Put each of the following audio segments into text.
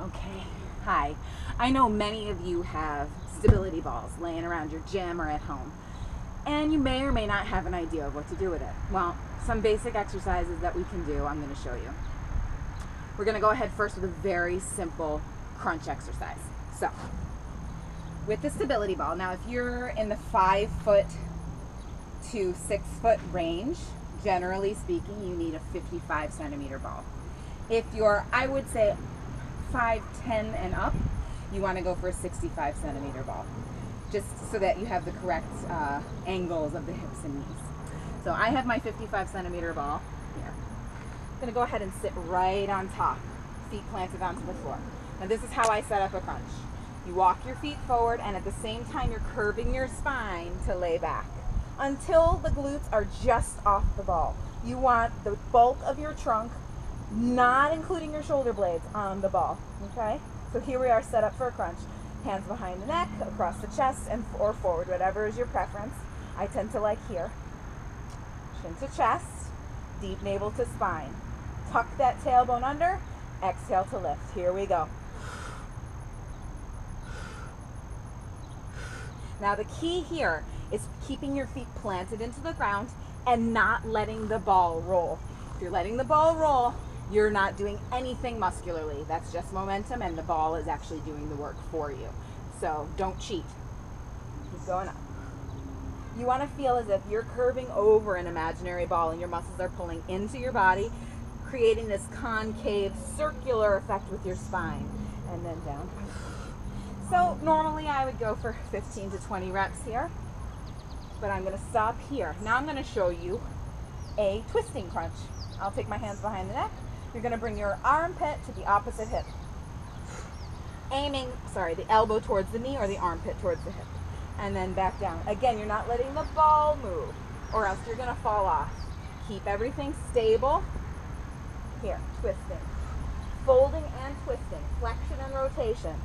Okay, hi. I know many of you have stability balls laying around your gym or at home, and you may or may not have an idea of what to do with it. Well, some basic exercises that we can do, I'm going to show you. We're going to go ahead first with a very simple crunch exercise. So, with the stability ball, now if you're in the 5 foot to 6 foot range, generally speaking, you need a 55 centimeter ball. If you're, I would say, 5'10" and up, you want to go for a 65 centimeter ball, just so that you have the correct angles of the hips and knees. So I have my 55 centimeter ball here. I'm going to go ahead and sit right on top, feet planted onto the floor. Now this is how I set up a crunch. You walk your feet forward, and at the same time you're curving your spine to lay back until the glutes are just off the ball. You want the bulk of your trunk, not including your shoulder blades, on the ball, okay? So here we are set up for a crunch. Hands behind the neck, across the chest, or forward, whatever is your preference. I tend to like here. Chin to chest, deep navel to spine. Tuck that tailbone under, exhale to lift. Here we go. Now the key here is keeping your feet planted into the ground and not letting the ball roll. If you're letting the ball roll, you're not doing anything muscularly. That's just momentum, and the ball is actually doing the work for you. So don't cheat. Keep going up. You want to feel as if you're curving over an imaginary ball and your muscles are pulling into your body, creating this concave circular effect with your spine. And then down. So normally I would go for 15 to 20 reps here, but I'm going to stop here. Now I'm going to show you a twisting crunch. I'll take my hands behind the neck. You're going to bring your armpit to the opposite hip. The elbow towards the knee or the armpit towards the hip. And then back down. Again, you're not letting the ball move, or else you're going to fall off. Keep everything stable. Here, twisting. Folding and twisting. Flexion and rotation.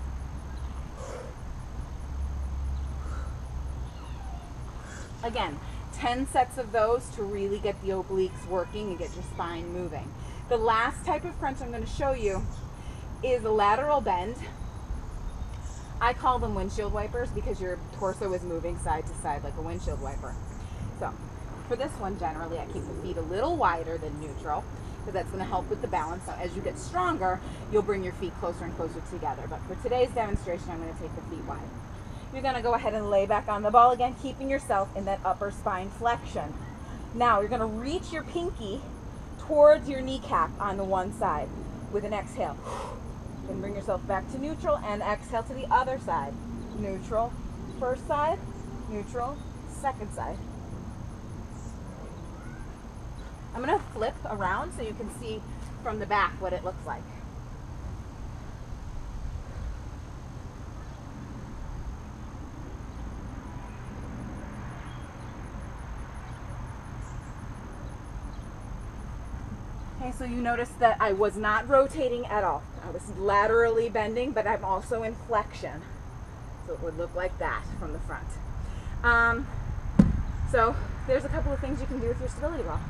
Again, 10 sets of those to really get the obliques working and get your spine moving. The last type of crunch I'm going to show you is a lateral bend. I call them windshield wipers because your torso is moving side to side like a windshield wiper. So for this one, generally I keep the feet a little wider than neutral because that's going to help with the balance. So as you get stronger, you'll bring your feet closer and closer together. But for today's demonstration, I'm going to take the feet wide. You're going to go ahead and lay back on the ball again, keeping yourself in that upper spine flexion. Now you're going to reach your pinky towards your kneecap on the one side with an exhale. Then bring yourself back to neutral and exhale to the other side. Neutral, first side, neutral, second side. I'm going to flip around so you can see from the back what it looks like. Okay, so you notice that I was not rotating at all. I was laterally bending, but I'm also in flexion. So it would look like that from the front. So there's a couple of things you can do with your stability ball.